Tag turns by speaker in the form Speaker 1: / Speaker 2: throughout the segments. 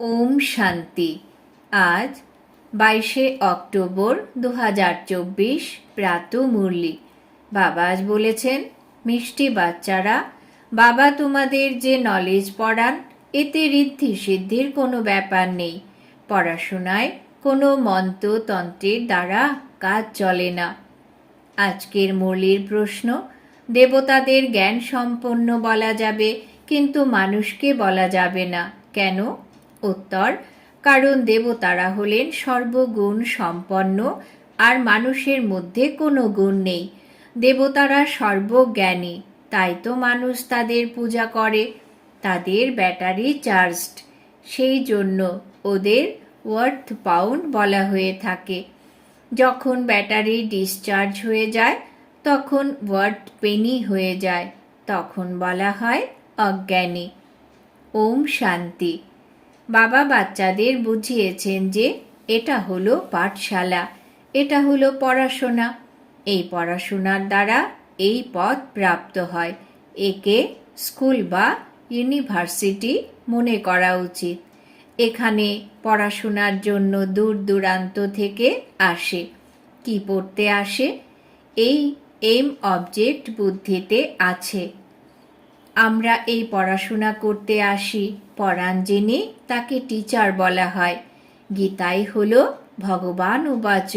Speaker 1: ওম শান্তি। আজ 22শে অক্টোবর 2024 প্রাত মুরলি। বাবা আজ বলেছেন, মিষ্টি বাচ্চারা, বাবা তোমাদের যে নলেজ পড়ান এতে ঋদ্ধি সিদ্ধির কোনো ব্যাপার নেই। পড়াশোনায় কোনো মন্ত্রতন্ত্রের দ্বারা কাজ চলে না। আজকের মুরলির প্রশ্ন, দেবতাদের জ্ঞান সম্পন্ন বলা যাবে কিন্তু মানুষকে বলা যাবে না কেন? উত্তর, কারণ দেবতারা হলেন সর্বগুণ সম্পন্ন আর মানুষের মধ্যে কোনো গুণ নেই। দেবতারা সর্বজ্ঞানী, তাই তো মানুষ তাদের পূজা করে। তাদের ব্যাটারি চার্জড, সেই জন্য ওদের ওয়ার্থ পাউন্ড বলা হয়ে থাকে। যখন ব্যাটারি ডিসচার্জ হয়ে যায় তখন ওয়ার্থ পেনি হয়ে যায়, তখন বলা হয় অজ্ঞানী। ওম শান্তি। বাবা বাচ্চাদের বুঝিয়েছেন যে এটা হলো পাঠশালা, এটা হলো পড়াশোনা। এই পড়াশোনার দ্বারা এই পথ প্রাপ্ত হয়। একে স্কুল বা ইউনিভার্সিটি মনে করা উচিত। এখানে পড়াশোনার জন্য দূর দূরান্ত থেকে আসে। কি পড়তে আসে? এই এম অবজেক্ট বুদ্ধিতে আছে। আমরা এই পড়াশোনা করতে আসি, পড়ান যিনি তাকে টিচার বলা হয়। গীতাই হলো ভগবান উবাচ,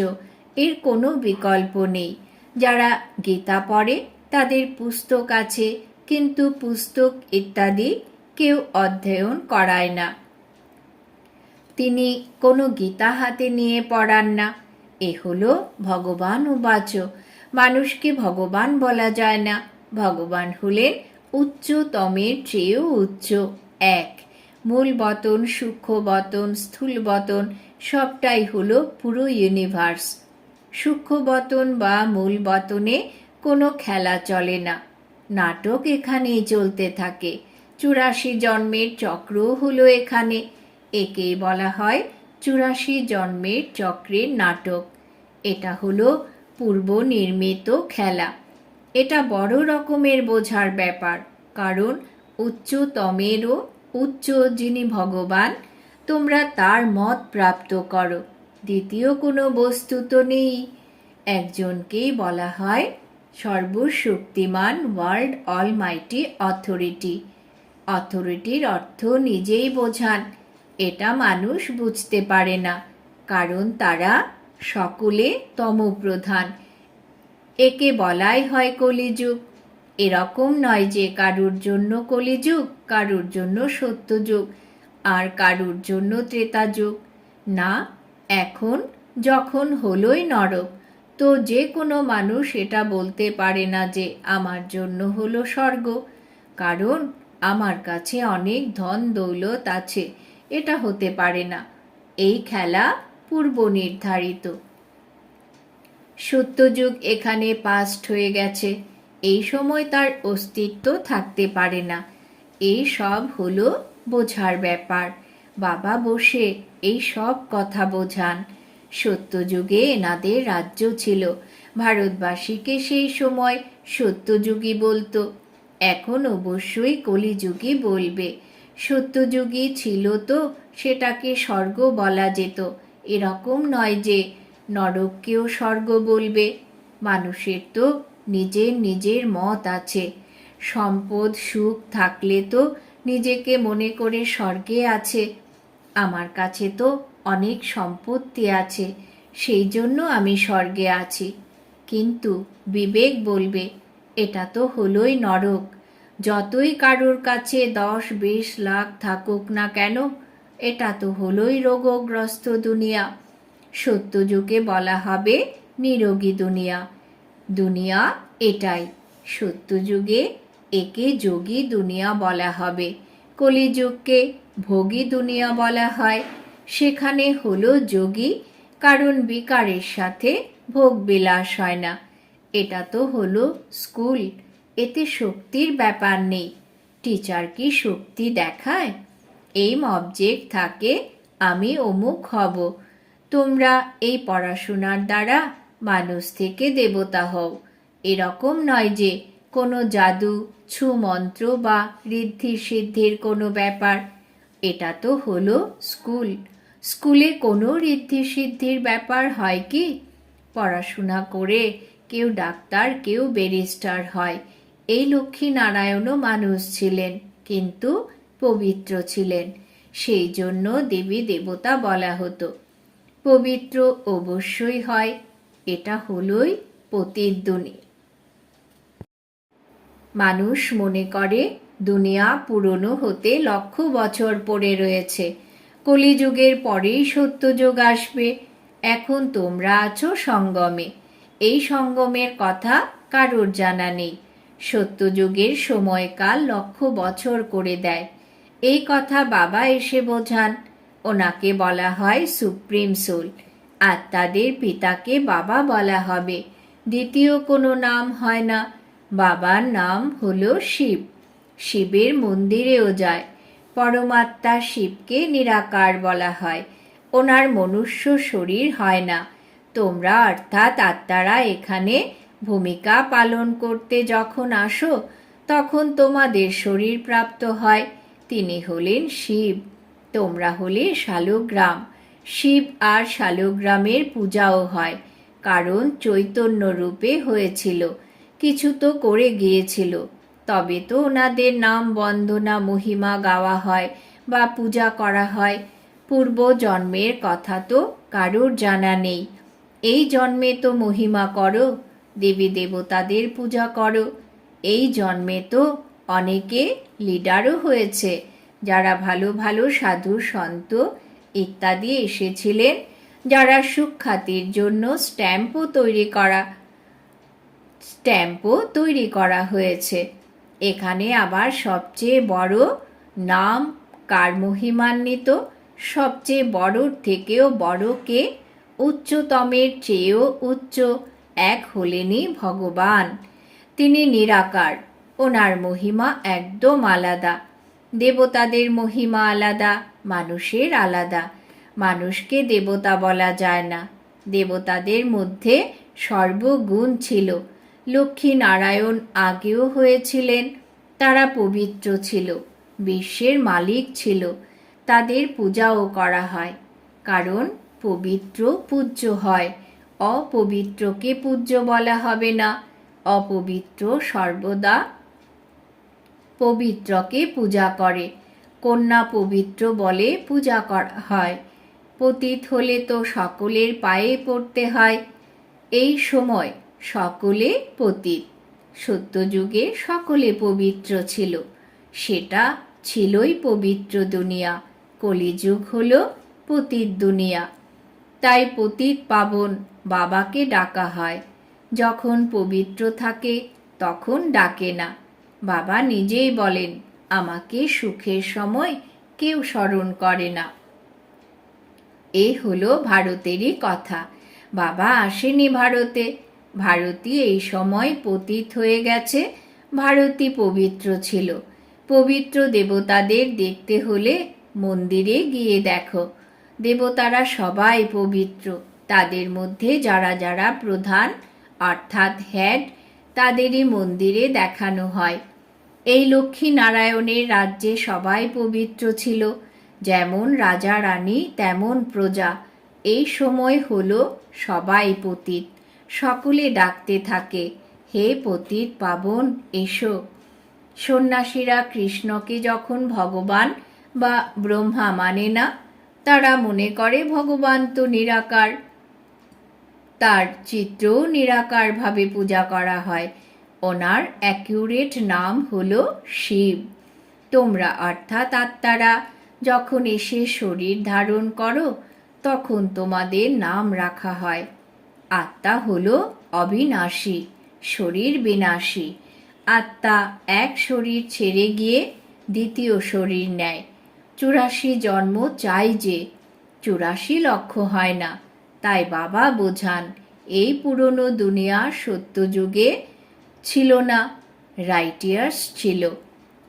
Speaker 1: এর কোনো বিকল্প নেই। যারা গীতা পড়ে তাদের পুস্তক আছে, কিন্তু পুস্তক ইত্যাদি কেউ অধ্যয়ন করায় না। তিনি কোনো গীতা হাতে নিয়ে পড়ান না। এ হলো ভগবান উবাচ। মানুষকে ভগবান বলা যায় না। ভগবান হলেন উচ্চতমের চেয়েও উচ্চ এক। মূল বতন, সূক্ষ্ম বতন, স্থূল বতন সবটাই হলো পুরো ইউনিভার্স। সূক্ষ্ম বতন বা মূল বতনে কোনো খেলা চলে না। নাটক এখানেই চলতে থাকে। 84 জন্মের চক্র হলো এখানে। একেই বলা হয় 84 জন্মের চক্রের নাটক। এটা হলো পূর্ব নির্মিত খেলা। এটা বড় রকমের বোঝার ব্যাপার, কারণ উচ্চতমেরও উচ্চ যিনি ভগবান, তোমরা তার মত প্রাপ্ত করো। দ্বিতীয় কোনো বস্তু তো নেই। একজনকেই বলা হয় সর্বশক্তিমান ওয়ার্ল্ড অলমাইটি অথরিটি। অথরিটির অর্থ নিজেই বোঝান। এটা মানুষ বুঝতে পারে না, কারণ তারা সকলে তমপ্রধান। একে বলাই হয় কলিযুগ। এরকম নয় যে কারুর জন্য কলিযুগ, কারুর জন্য সত্যযুগ, আর কারুর জন্য ত্রেতাযুগ। না, এখন যখন হলোই নরক, তো যে কোনো মানুষ এটা বলতে পারে না যে আমার জন্য হলো স্বর্গ, কারণ আমার কাছে অনেক ধন দৌলত আছে। এটা হতে পারে না। এই খেলা পূর্ব নির্ধারিত। সত্যযুগ এখানে পাস্ট হয়ে গেছে। এই সময় তার অস্তিত্ব থাকতে পারে না। এই সব হলো বোঝার ব্যাপার। বাবা বসে এই সব কথা বোঝান। সত্যযুগে এনাদের রাজ্য ছিল। ভারতবাসীকে সেই সময় সত্যযুগী বলতো। এখন অবশ্যই কলিযুগী বলবে। সত্যযুগী ছিল তো সেটাকে স্বর্গ বলা যেত। এরকম নয় যে নরককেও স্বর্গ বলবে। মানুষের তো নিজের নিজের মত আছে। সম্পদ সুখ থাকলে তো নিজেকে মনে করে স্বর্গে আছে। আমার কাছে তো অনেক সম্পত্তি আছে, সেই জন্য আমি স্বর্গে আছি। কিন্তু বিবেক বলবে এটা তো হলোই নরক। যতই কারোর কাছে 10-20 লাখ থাকুক না কেন, এটা তো হলোই রোগগ্রস্ত দুনিয়া। সত্যযুগে বলা হবে নিরোগী দুনিয়া। দুনিয়া এটাই। সত্যযুগে একে যোগী দুনিয়া বলা হবে। কলিযুগকে ভোগী দুনিয়া বলা হয়। সেখানে হলো যোগী, কারণ বিকারের সাথে ভোগ বিলাস হয় না। এটা তো হলো স্কুল, এতে শক্তির ব্যাপার নেই। টিচার কি শক্তি দেখায়? এইম অবজেক্ট থাকে, আমি অমুক হব। তোমরা এই পড়াশোনার দ্বারা মানুষ থেকে দেবতা হও। এরকম নয় যে কোনো জাদু ছু মন্ত্র বা ঋদ্ধি সিদ্ধির কোনো ব্যাপার। এটা তো হলো স্কুল। স্কুলে কোনো ঋদ্ধি সিদ্ধির ব্যাপার হয় কি? পড়াশোনা করে কেউ ডাক্তার, কেউ ব্যারিস্টার হয়। এই লক্ষ্মীনারায়ণও মানুষ ছিলেন, কিন্তু পবিত্র ছিলেন। সেই জন্য দেবী দেবতা বলা হতো। পবিত্র অবশ্যই হয়। এটা হলোই প্রতিদ্বন্দ্বী। মানুষ মনে করে দুনিয়া পুরনো হতে লক্ষ বছর পড়ে রয়েছে, কলিযুগের পরেই সত্যযুগ আসবে। এখন তোমরা আছো সঙ্গমে। এই সঙ্গমের কথা কারোর জানা নেই। সত্যযুগের সময়কাল লক্ষ বছর করে দেয়। এই কথা বাবা এসে বোঝান। ওনাকে বলা হয় সুপ্রিম সোল। আত্মাদের পিতাকে বাবা বলা হবে। দ্বিতীয় কোনো নাম হয় না। বাবার নাম হলো শিব। শিবের মন্দিরেও যায়। পরমাত্মা শিবকে নিরাকার বলা হয়। ওনার মনুষ্য শরীর হয় না। তোমরা অর্থাৎ আত্মারা এখানে ভূমিকা পালন করতে যখন আসো, তখন তোমাদের শরীর প্রাপ্ত হয়। তিনি হলেন শিব। তোমরা হলে শালগ্রাম। শিব আর শালগ্রামের পূজাও হয়, কারণ চৈতন্য রূপে হয়েছিল। কিছু তো করে গিয়েছিল, তবে তো ওনাদের নাম বন্দনা মহিমা গাওয়া হয় বা পূজা করা হয়। পূর্ব জন্মের কথা তো কারোর জানা নেই। এই জন্মে তো মহিমা করো, দেবী দেবতাদের পূজা করো। এই জন্মে তো অনেকে লিডারও হয়েছে, যারা ভালো ভালো সাধু সন্ত ইত্যাদি এসেছিলেন, যারা সুখ্যাতির জন্য স্ট্যাম্পও তৈরি করা হয়েছে। এখানে আবার সবচেয়ে বড় নাম কার মহিমান্বিত? সবচেয়ে বড়র থেকেও বড় কে? উচ্চতমের চেয়েও উচ্চ এক হলেনই ভগবান। তিনি নিরাকার। ওনার মহিমা একদম আলাদা। দেবতাদের মহিমা আলাদা, মানুষের আলাদা। মানুষকে দেবতা বলা যায় না। দেবতাদের মধ্যে সর্বগুণ ছিল। লক্ষ্মী নারায়ণ আগেও হয়েছিলেন। তারা পবিত্র ছিল, বিশ্বের মালিক ছিল। তাদের পূজাও করা হয়, কারণ পবিত্র পূজ্য হয়। অপবিত্রকে পূজ্য বলা হবে না। অপবিত্র সর্বদা পবিত্রকে পূজা করে। কন্যা পবিত্র বলে পূজা করা হয়। পতিত হলে তো সকলের পায়ে পড়তে হয়। এই সময় সকলে পতিত। সত্যযুগে সকলে পবিত্র ছিল। সেটা ছিলই পবিত্র দুনিয়া। কলিযুগ হলো পতিত দুনিয়া। তাই পতিত পাবন বাবাকে ডাকা হয়। যখন পবিত্র থাকে তখন ডাকে না। বাবা নিজেই বলেন, আমাকে সুখের সময় কেউ স্মরণ করে না। এ হলো ভারতেরই কথা। বাবা আসেনি ভারতে। ভারতী এই সময় পতিত হয়ে গেছে। ভারতী পবিত্র ছিল। পবিত্র দেবতাদের দেখতে হলে মন্দিরে গিয়ে দেখো। দেবতারা সবাই পবিত্র। তাদের মধ্যে যারা যারা প্রধান অর্থাৎ হেড, তাদেরই মন্দিরে দেখানো হয়। এই লক্ষ্মী নারায়ণের রাজ্যে সবাই পবিত্র ছিল। যেমন রাজা রানী তেমন প্রজা। এই সময় হলো সবাই পতিত। সকলে ডাকতে থাকে, হে পতিত পাবন এসো। সন্ন্যাসীরা কৃষ্ণকে যখন ভগবান বা ব্রহ্মা মানে না, তারা মনে করে ভগবান তো নিরাকার, তার চিত্রও নিরাকারভাবে পূজা করা হয়। ওনার অ্যাকিউরেট নাম হলো শিব। তোমরা অর্থাৎ আত্মারা যখন এসে শরীর ধারণ করো, তখন তোমাদের নাম রাখা হয়। আত্মা হলো অবিনাশী, শরীর বিনাশী। আত্মা এক শরীর ছেড়ে গিয়ে দ্বিতীয় শরীর নেয়। 84 জন্ম চাই যে, 84 লক্ষ হয় না। তাই বাবা বোঝান, এই পুরনো দুনিয়া সত্যযুগে ছিল না, রাইটিয়াস ছিল।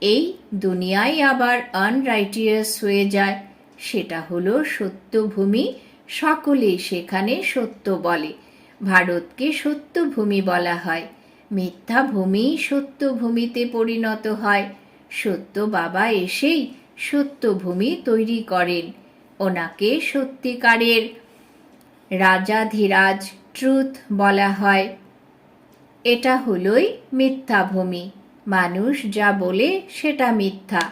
Speaker 1: এই দুনিয়ায় আবার আনরাইটিয়াস হয়ে যায়। সেটা হলো সত্যভূমি। সকলেই সেখানে সত্য বলে। ভারতকে সত্যভূমি বলা হয়। মিথ্যা ভূমি সত্যভূমিতে পরিণত হয়। সত্য বাবা এসেই সত্যভূমি তৈরি করেন। ওনাকে সত্যিকারের রাজাধিরাজ ট্রুথ বলা হয়। এটা হলোই মিথ্যা ভূমি। মানুষ যা বলে সেটা মিথ্যা।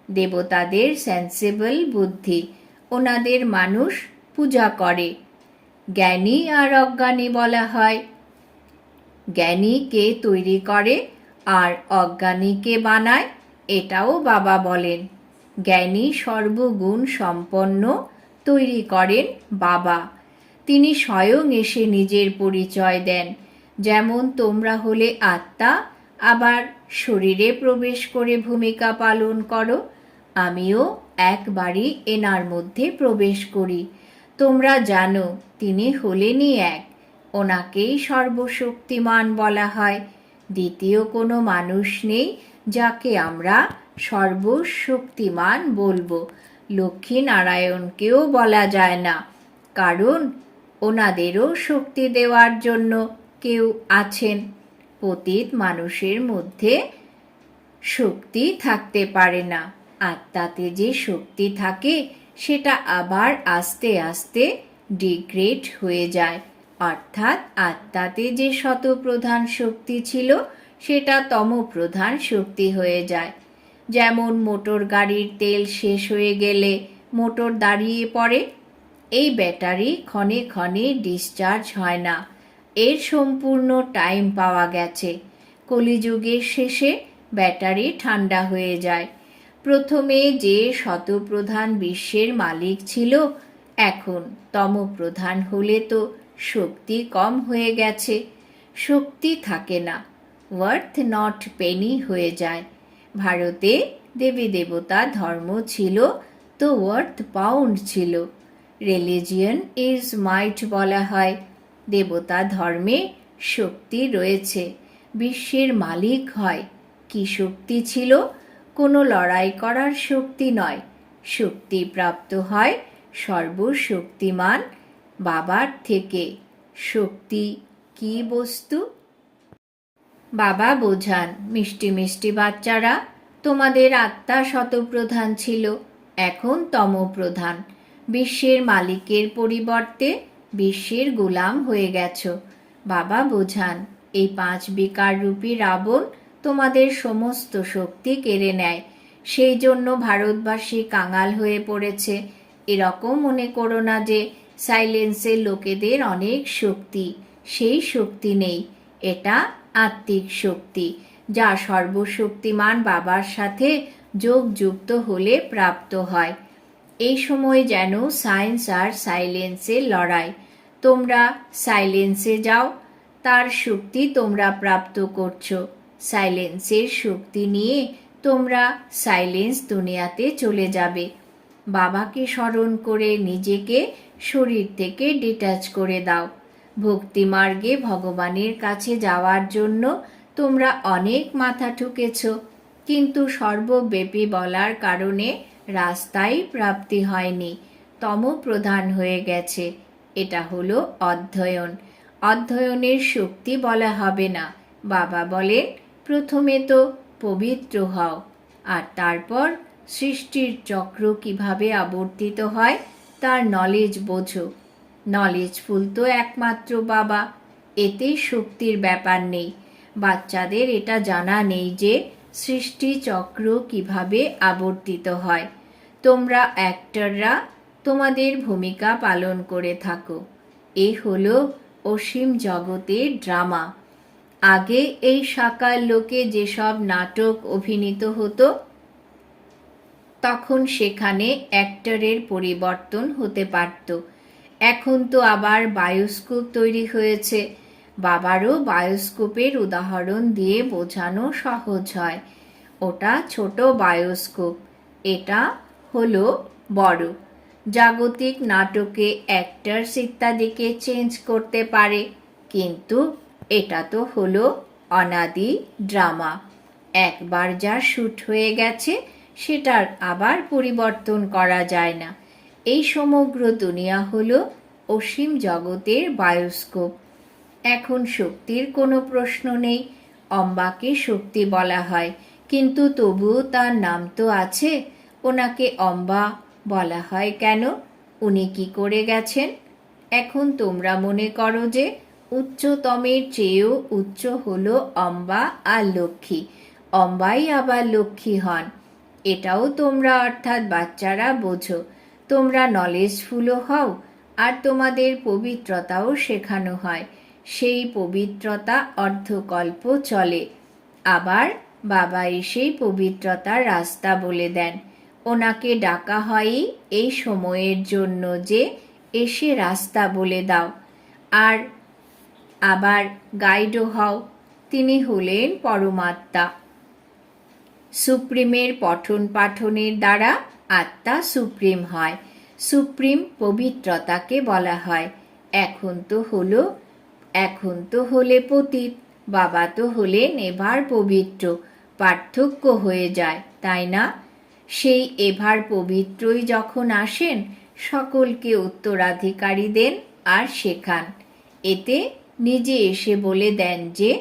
Speaker 1: দেবতাদের সেন্সিবল বুদ্ধি, ওনাদের মানুষ পূজা করে। জ্ঞানী আর অজ্ঞানী বলা হয়। জ্ঞানী কে তৈরি করে আর অজ্ঞানীকে বানায়, এটাও বাবা বলেন। জ্ঞানী সর্বগুণ সম্পন্ন, তৈরি করেন বাবা। তিনি স্বয়ং এসে নিজের পরিচয় দেন। যেমন তোমরা হলে আত্মা, আবার শরীরে প্রবেশ করে ভূমিকা পালন করো। আমিও একবারই এনার মধ্যে প্রবেশ করি। তোমরা জানো তিনি হলেনই এক। ওনাকেই সর্বশক্তিমান বলা হয়। দ্বিতীয় কোনো মানুষ নেই যাকে আমরা সর্বশক্তিমান বলবো। লক্ষ্মী নারায়ণকেও বলা যায় না, কারণ ওনাদেরও শক্তি দেওয়ার জন্য কেউ আছেন। পতিত মানুষের মধ্যে শক্তি থাকতে পারে না। আত্মাতে যে শক্তি থাকে সেটা আবার আস্তে আস্তে ডিগ্রেড হয়ে যায়। অর্থাৎ আত্মাতে যে শতপ্রধান শক্তি ছিল সেটা তমপ্রধান শক্তি হয়ে যায়। যেমন মোটর গাড়ির তেল শেষ হয়ে গেলে মোটর দাঁড়িয়ে পড়ে। এই ব্যাটারি ক্ষণে ক্ষণে ডিসচার্জ হয় না, এর সম্পূর্ণ টাইম পাওয়া গেছে। কলিযুগের শেষে ব্যাটারি ঠান্ডা হয়ে যায়। প্রথমে যে শতপ্রধান বিশ্বের মালিক ছিল, এখন তমপ্রধান হলে তো শক্তি কম হয়ে গেছে, শক্তি থাকে না, ওয়ার্থ নট পেনি হয়ে যায়। ভারতে দেবী দেবতা ধর্ম ছিল তো ওয়ার্থ পাউন্ড ছিল। রিলিজিয়ন ইজ মাইট বলা হয়। দেবতা ধর্মে শক্তি রয়েছে, বিশ্বের মালিক হয়। কি শক্তি ছিল? কোনো লড়াই করার শক্তি নয়। শক্তি প্রাপ্ত হয় সর্বশক্তিমান বাবার থেকে। শক্তি কি বস্তু? বাবা বোঝান, মিষ্টি মিষ্টি বাচ্চারা, তোমাদের আত্মা শতপ্রধান ছিল, এখন তমপ্রধান। বিশ্বের মালিকের পরিবর্তে বিশ্বের গোলাম হয়ে গেছো। বাবা বোঝান, এই 5 বিকার রূপী রাবণ তোমাদের সমস্ত শক্তি কেড়ে নেয়। সেই জন্য ভারতবাসী কাঙাল হয়ে পড়েছে। এরকম মনে করো না যে সাইলেন্সের লোকেদের অনেক শক্তি, সেই শক্তি নেই। এটা আত্মিক শক্তি, যা সর্বশক্তিমান বাবার সাথে যোগযুক্ত হলে প্রাপ্ত হয়। এই সময় যেন সায়েন্স আর সাইলেন্সের লড়াই। তোমরা সাইলেন্সে যাও, তার শক্তি তোমরা প্রাপ্ত করছো। সাইলেন্সের শক্তি নিয়ে তোমরা সাইলেন্স দুনিয়াতে চলে যাবে। বাবাকে স্মরণ করে নিজেকে শরীর থেকে ডিটাচ করে দাও। ভক্তিমার্গে ভগবানের কাছে যাওয়ার জন্য তোমরা অনেক মাথা ঠুকেছ, কিন্তু সর্বব্যাপী বলার কারণে রাস্তায় প্রাপ্তি হয়নি, তমপ্রধান হয়ে গেছে। এটা হলো অধ্যয়ন। অধ্যয়নের শক্তি বলা হবে না। বাবা বলেন, প্রথমে তো পবিত্র হও, আর তারপর সৃষ্টির চক্র কিভাবে আবর্তিত হয় তার নলেজ বোঝো। নলেজফুল তো একমাত্র বাবা, এতে শক্তির ব্যাপার নেই। বাচ্চাদের এটা জানা নেই যে সৃষ্টি চক্র কিভাবে আবর্তিত হয়। তোমরা অ্যাক্টররা তোমাদের ভূমিকা পালন করে থাকো। এ হলো অসীম জগতের ড্রামা। আগে এই সাকার লোকে যেসব নাটক অভিনীত হতো, তখন সেখানে অ্যাক্টরের পরিবর্তন হতে পারত। এখন তো আবার বায়োস্কোপ তৈরি হয়েছে। বাবারও বায়োস্কোপের উদাহরণ দিয়ে বোঝানো সহজ হয়। ওটা ছোট বায়োস্কোপ, এটা হলো বড়। জাগতিক নাটকে অ্যাক্টরস ইত্যাদিকে চেঞ্জ করতে পারে, কিন্তু এটা তো হলো অনাদি ড্রামা। একবার যা শুট হয়ে গেছে সেটার আবার পরিবর্তন করা যায় না। এই সমগ্র দুনিয়া হলো অসীম জগতের বায়োস্কোপ। এখন শক্তির কোনো প্রশ্ন নেই। অম্বাকে শক্তি বলা হয়, কিন্তু তবুও তার নাম তো আছে। ওনাকে অম্বা বলা হয় কেন? উনি কি করে গেছেন? এখন তোমরা মনে করো যে উচ্চতমের চেয়েও উচ্চ হলো অম্বা আর লক্ষ্মী, অম্বাই আবার লক্ষ্মী হন। এটাও তোমরা অর্থাৎ বাচ্চারা বোঝো। তোমরা নলেজফুলও হও আর তোমাদের পবিত্রতাও শেখানো হয়। সেই পবিত্রতা অর্ধকল্প চলে। আবার বাবা এসেই পবিত্রতার রাস্তা বলে দেন। ওনাকে ডাকা হয়ই এই সময়ের জন্য যে এসে রাস্তা বলে দাও, আর আবার গাইডও হও। তিনি হলেন পরমাত্মা। সুপ্রিমের পঠন পাঠনের দ্বারা আত্মা সুপ্রিম হয়। সুপ্রিম পবিত্রতাকে বলা হয়। এখন তো হলে পতিত, বাবা তো হলেন এবার পবিত্র। পার্থক্য হয়ে যায়, তাই না? সেই এবার পবিত্রই যখন আসেন, সকলকে উত্তরাধিকারী দেন আর শেখান। এতে নিজে এসে বলে দেন যে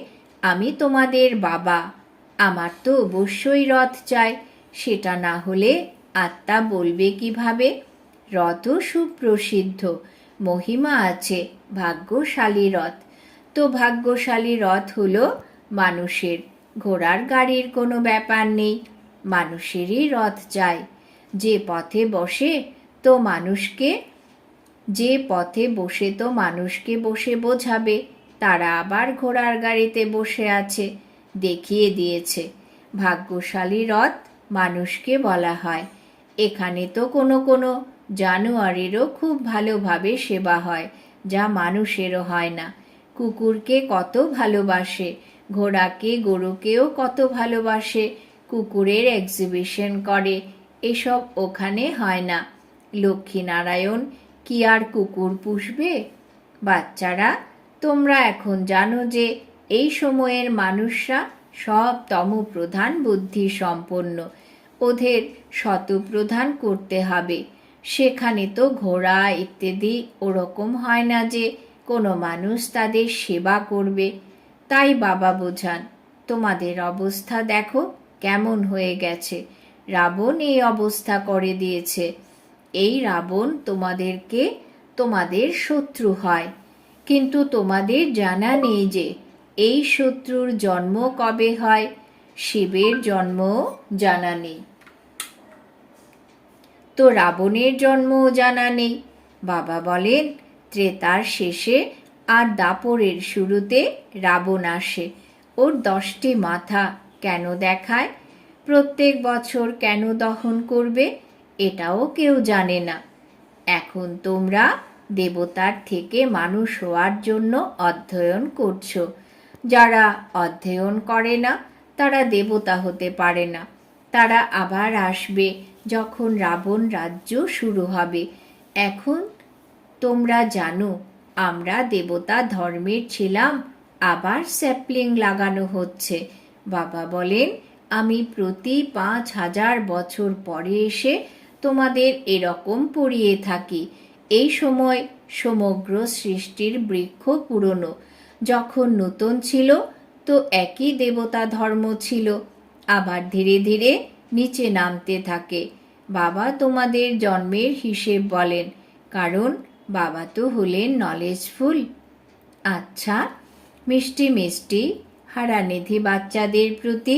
Speaker 1: আমি তোমাদের বাবা। আমার তো অবশ্যই রথ চাই, সেটা না হলে আত্মা বলবে কিভাবে? রথও সুপ্রসিদ্ধ, মহিমা আছে, ভাগ্যশালী রথ। তো ভাগ্যশালী রথ হলো মানুষের, ঘোড়ার গাড়ির কোনো ব্যাপার নেই। মানুষেরই রথ চাই। যে পথে বসে তো মানুষকে বসে বোঝাবে, তারা আবার ঘোড়ার গাড়িতে বসে আছে, দেখিয়ে দিয়েছে। ভাগ্যশালী রথ মানুষকে বলা হয়। এখানে তো কোনো জানোয়ারেরও খুব ভালোভাবে সেবা হয়, যা মানুষেরও হয় না। কুকুরকে কত ভালোবাসে, ঘোড়াকে গরুকেও কত ভালোবাসে, কুকুরের এক্সিবিশন করে। এসব ওখানে হয় না। লক্ষ্মীনারায়ণ কি আর কুকুর পুষবে? বাচ্চারা, তোমরা এখন জানো যে এই সময়ের মানুষরা সব তমপ্রধান বুদ্ধি সম্পন্ন। ওদের শতপ্রধান করতে হবে। সেখানে তো ঘোড়া ইত্যাদি ওরকম হয় না যে কোনো মানুষ তাদের সেবা করবে। তাই বাবা বোঝান, তোমাদের অবস্থা দেখো কেমন হয়ে গেছে। রাবণ এই অবস্থা করে দিয়েছে। এই রাবণ তোমাদের শত্রু হয়, কিন্তু তোমাদের জানা নেই যে এই শত্রুর জন্ম কবে হয়। শিবের জন্মও জানা নেই, তো রাবণের জন্মও জানা নেই। বাবা বলেন ত্রেতার শেষে আর দাপরের শুরুতে রাবণ আসে। ওর 10টি মাথা কেন দেখায়? প্রত্যেক বছর কেন দহন করবে? এটাও কেউ জানে না। এখন তোমরা দেবতার থেকে মানুষ হওয়ার জন্য অধ্যয়ন করছো। যারা অধ্যয়ন করে না তারা দেবতা হতে পারে না। তারা আবার আসবে যখন রাবণ রাজ্য শুরু হবে। এখন তোমরা জানো আমরা দেবতা ধর্মের ছিলাম, আবার স্যাপলিং লাগানো হচ্ছে। বাবা বলেন আমি প্রতি 5000 বছর পরে এসে তোমাদের এরকম পড়িয়ে থাকি। এই সময় সমগ্র সৃষ্টির বৃক্ষ পুরনো। যখন নতুন ছিল তো একই দেবতা ধর্ম ছিল, আবার ধীরে ধীরে নিচে নামতে থাকে। বাবা তোমাদের জন্মের হিসেব বলেন, কারণ বাবা তো হলেন নলেজফুল। আচ্ছা, মিষ্টি মিষ্টি হারানিধি বাচ্চাদের প্রতি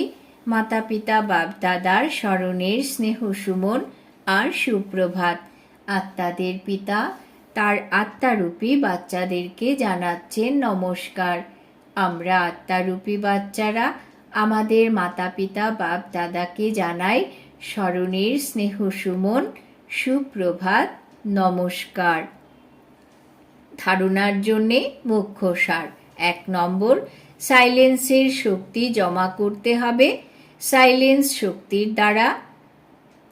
Speaker 1: মাতা পিতা বাপ দাদার স্মরণের স্নেহ সুমন আর সুপ্রভাত। আত্মাদের পিতা তার আত্মারূপী বাচ্চাদেরকে জানাচ্ছেন নমস্কার। আমরা আত্মারূপী বাচ্চারা আমাদের মাতা পিতা বাপ দাদাকে জানাই স্মরণের স্নেহ সুমন, সুপ্রভাত, নমস্কার। ধারণার জন্যে মুখ্য সার। 1 নম্বর, সাইলেন্সের শক্তি জমা করতে হবে। সাইলেন্স শক্তির দ্বারা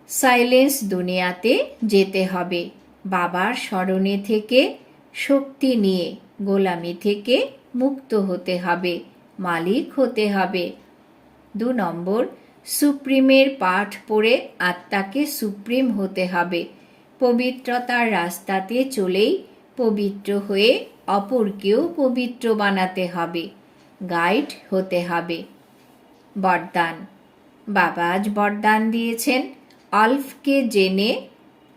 Speaker 1: সাইলেন্স দুনিয়াতে যেতে হবে। বাবার স্মরণে থেকে শক্তি নিয়ে গোলামি থেকে মুক্ত হতে হবে, মালিক হতে হবে। 2 নম্বর, সুপ্রিমের পাঠ পড়ে আত্মাকে সুপ্রিম হতে হবে। পবিত্রতার রাস্তাতে চলেই পবিত্র হয়ে অপরকেও পবিত্র বানাতে হবে, গাইড হতে হবে। বরদান। বাবা আজ বরদান দিয়েছেন, অল্পকে জেনে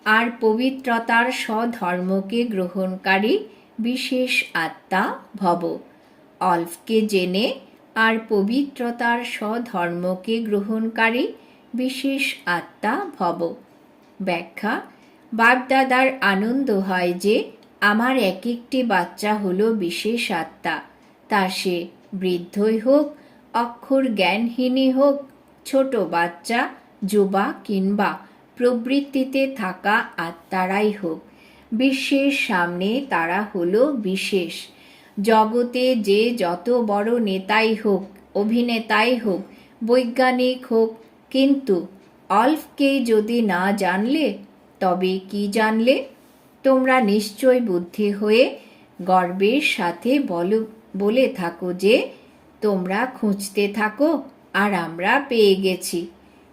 Speaker 1: আর পবিত্রতার স্বধর্মকে গ্রহণকারী বিশেষ আত্মা ভব। অল্পকে জেনে আর পবিত্রতার স্বধর্মকে গ্রহণকারী বিশেষ আত্মা ভব। ব্যাখ্যা: বাপদাদার আনন্দ হয় যে আমার এক একটি বাচ্চা হলো বিশেষ আত্মা, তা সে বৃদ্ধই হোক, অক্ষর জ্ঞানহীনই হোক, ছোট বাচ্চা, যুবা কিংবা প্রবৃত্তিতে থাকা আত্মারাই হোক, বিশ্বের সামনে তারা হলো বিশেষ। জগতে যে যত বড় নেতাই হোক, অভিনেতাই হোক, বৈজ্ঞানিক হোক, কিন্তু অল্পকে যদি না জানলে তবে কি জানলে? তোমরা নিশ্চয় বুদ্ধি হয়ে গর্বের সাথে বলে থাকো যে তোমরা খুঁজতে থাকো আর আমরা পেয়ে গেছি।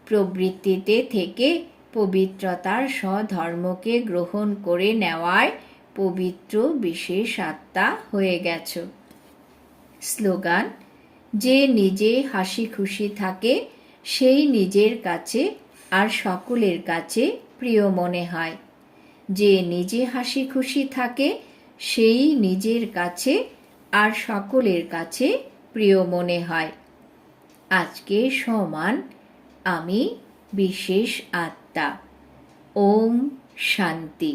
Speaker 1: প্রবৃত্তিতে থেকে পবিত্রতার স্বধর্মকে গ্রহণ করে নেওয়ায় পবিত্র বিশেষ আত্মা হয়ে গেছ। স্লোগান: যে নিজে হাসি খুশি থাকে সেই নিজের কাছে আর সকলের কাছে প্রিয় মনে হয়। যে নিজে হাসি খুশি থাকে সেই নিজের কাছে আর সকলের কাছে প্রিয় মনে হয়। আজকে সমান আমি বিশেষ আত্মা। ওম শান্তি।